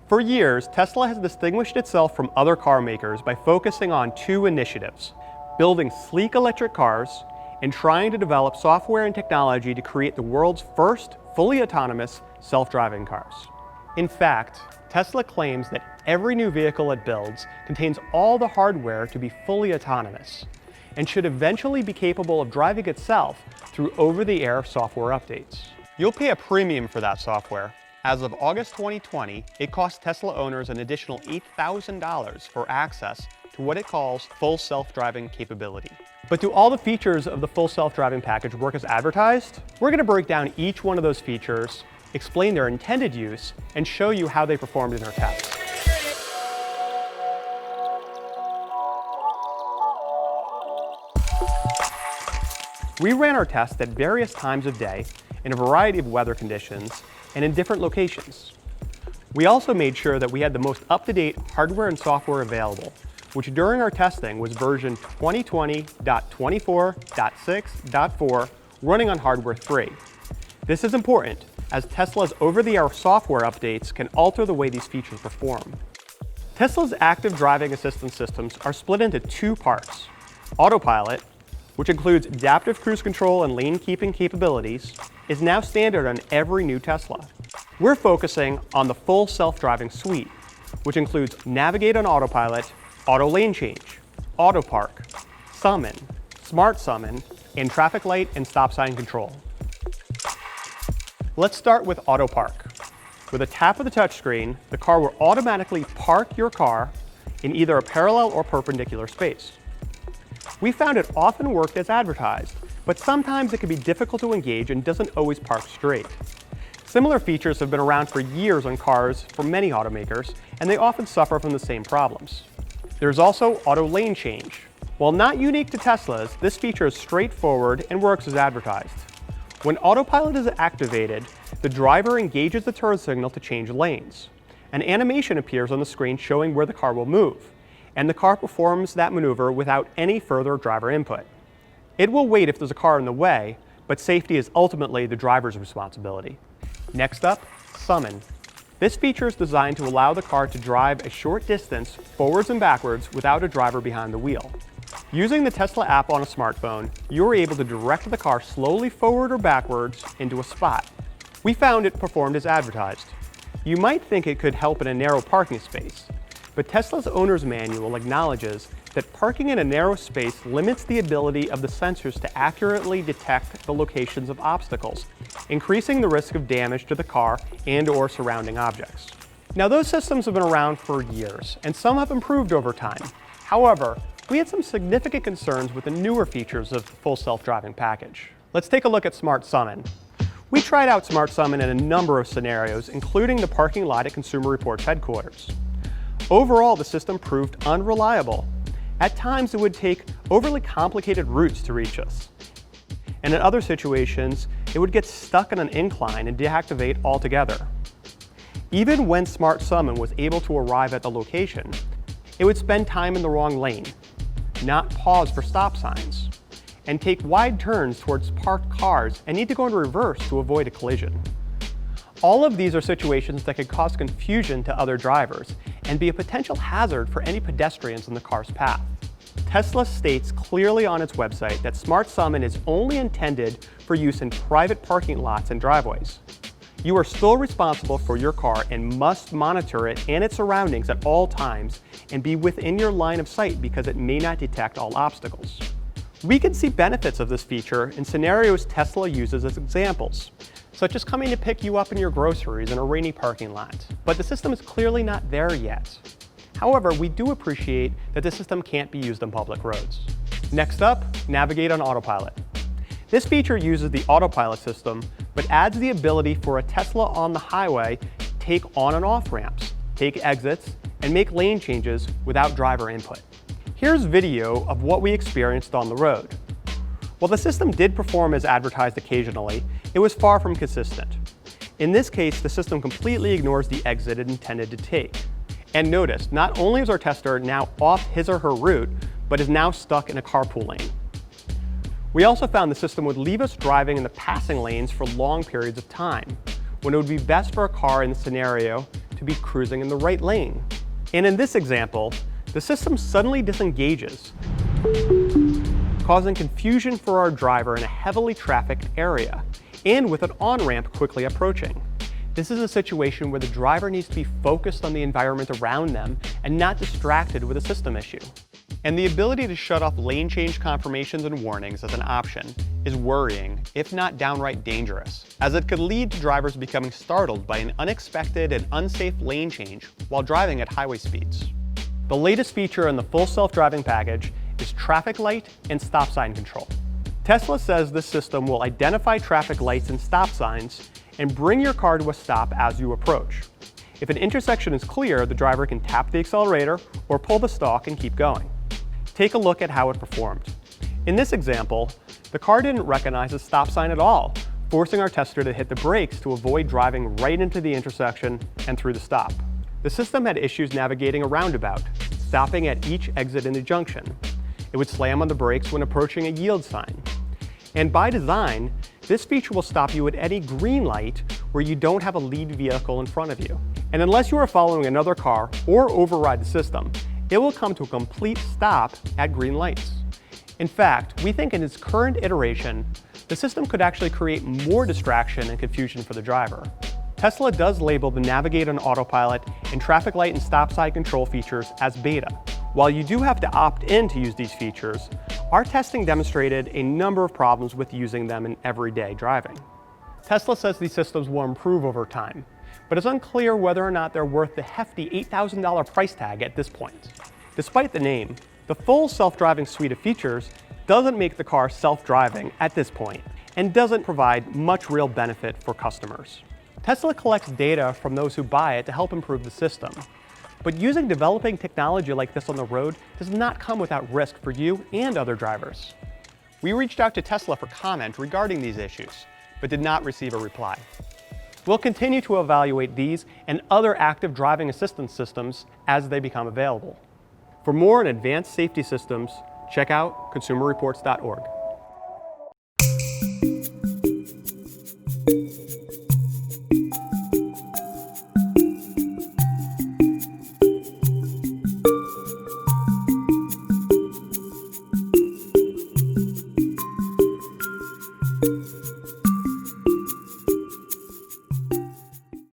For years, Tesla has distinguished itself from other car makers by focusing on two initiatives: building sleek electric cars and trying to develop software and technology to create the world's first fully autonomous self-driving cars. In fact, Tesla claims that every new vehicle it builds contains all the hardware to be fully autonomous and should eventually be capable of driving itself through over-the-air software updates. You'll pay a premium for that software. As of August 2020, it costs Tesla owners an additional $8,000 for access to what it calls full self-driving capability. But do all the features of the full self-driving package work as advertised? We're going to break down each one of those features, explain their intended use, and show you how they performed in our tests. We ran our tests at various times of day, in a variety of weather conditions, and in different locations. We also made sure that we had the most up-to-date hardware and software available, which during our testing was version 2020.24.6.4 running on hardware 3. This is important, as Tesla's over-the-air software updates can alter the way these features perform. Tesla's active driving assistance systems are split into two parts: Autopilot, which includes adaptive cruise control and lane keeping capabilities, is now standard on every new Tesla. We're focusing on the full self-driving suite, which includes Navigate on Autopilot, Auto Lane Change, Auto Park, Summon, Smart Summon, and Traffic Light and Stop Sign Control. Let's start with Auto Park. With a tap of the touchscreen, the car will automatically park your car in either a parallel or perpendicular space. We found it often worked as advertised, but sometimes it can be difficult to engage and doesn't always park straight. Similar features have been around for years on cars from many automakers, and they often suffer from the same problems. There's also Auto Lane Change. While not unique to Teslas, this feature is straightforward and works as advertised. When Autopilot is activated, the driver engages the turn signal to change lanes. An animation appears on the screen showing where the car will move, and the car performs that maneuver without any further driver input. It will wait if there's a car in the way, but safety is ultimately the driver's responsibility. Next up, Summon. This feature is designed to allow the car to drive a short distance forwards and backwards without a driver behind the wheel. Using the Tesla app on a smartphone, you're able to direct the car slowly forward or backwards into a spot. We found it performed as advertised. You might think it could help in a narrow parking space, but Tesla's owner's manual acknowledges that parking in a narrow space limits the ability of the sensors to accurately detect the locations of obstacles, increasing the risk of damage to the car and/or surrounding objects. Now, those systems have been around for years, and some have improved over time. However, we had some significant concerns with the newer features of the full self-driving package. Let's take a look at Smart Summon. We tried out Smart Summon in a number of scenarios, including the parking lot at Consumer Reports headquarters. Overall, the system proved unreliable. At times, it would take overly complicated routes to reach us. And in other situations, it would get stuck on an incline and deactivate altogether. Even when Smart Summon was able to arrive at the location, it would spend time in the wrong lane, not pause for stop signs, and take wide turns towards parked cars and need to go into reverse to avoid a collision. All of these are situations that could cause confusion to other drivers and be a potential hazard for any pedestrians in the car's path. Tesla states clearly on its website that Smart Summon is only intended for use in private parking lots and driveways. You are still responsible for your car and must monitor it and its surroundings at all times and be within your line of sight because it may not detect all obstacles. We can see benefits of this feature in scenarios Tesla uses as examples, such as coming to pick you up in your groceries in a rainy parking lot. But the system is clearly not there yet. However, we do appreciate that the system can't be used on public roads. Next up, Navigate on Autopilot. This feature uses the Autopilot system, but adds the ability for a Tesla on the highway to take on and off ramps, take exits, and make lane changes without driver input. Here's video of what we experienced on the road. While the system did perform as advertised occasionally, it was far from consistent. In this case, the system completely ignores the exit it intended to take. And notice, not only is our tester now off his or her route, but is now stuck in a carpool lane. We also found the system would leave us driving in the passing lanes for long periods of time, when it would be best for a car in the scenario to be cruising in the right lane. And in this example, the system suddenly disengages, causing confusion for our driver in a heavily trafficked area, and with an on-ramp quickly approaching. This is a situation where the driver needs to be focused on the environment around them and not distracted with a system issue. And the ability to shut off lane change confirmations and warnings as an option is worrying, if not downright dangerous, as it could lead to drivers becoming startled by an unexpected and unsafe lane change while driving at highway speeds. The latest feature in the full self-driving package is traffic light and stop sign control. Tesla says this system will identify traffic lights and stop signs and bring your car to a stop as you approach. If an intersection is clear, the driver can tap the accelerator or pull the stalk and keep going. Take a look at how it performed. In this example, the car didn't recognize a stop sign at all, forcing our tester to hit the brakes to avoid driving right into the intersection and through the stop. The system had issues navigating a roundabout, stopping at each exit in the junction. It would slam on the brakes when approaching a yield sign. And by design, this feature will stop you at any green light where you don't have a lead vehicle in front of you. And unless you are following another car or override the system, it will come to a complete stop at green lights. In fact, we think in its current iteration, the system could actually create more distraction and confusion for the driver. Tesla does label the Navigate on Autopilot and traffic light and stop sign control features as beta. While you do have to opt in to use these features, our testing demonstrated a number of problems with using them in everyday driving. Tesla says these systems will improve over time, but it's unclear whether or not they're worth the hefty $8,000 price tag at this point. Despite the name, the full self-driving suite of features doesn't make the car self-driving at this point and doesn't provide much real benefit for customers. Tesla collects data from those who buy it to help improve the system. But using developing technology like this on the road does not come without risk for you and other drivers. We reached out to Tesla for comment regarding these issues, but did not receive a reply. We'll continue to evaluate these and other active driving assistance systems as they become available. For more on advanced safety systems, check out consumerreports.org.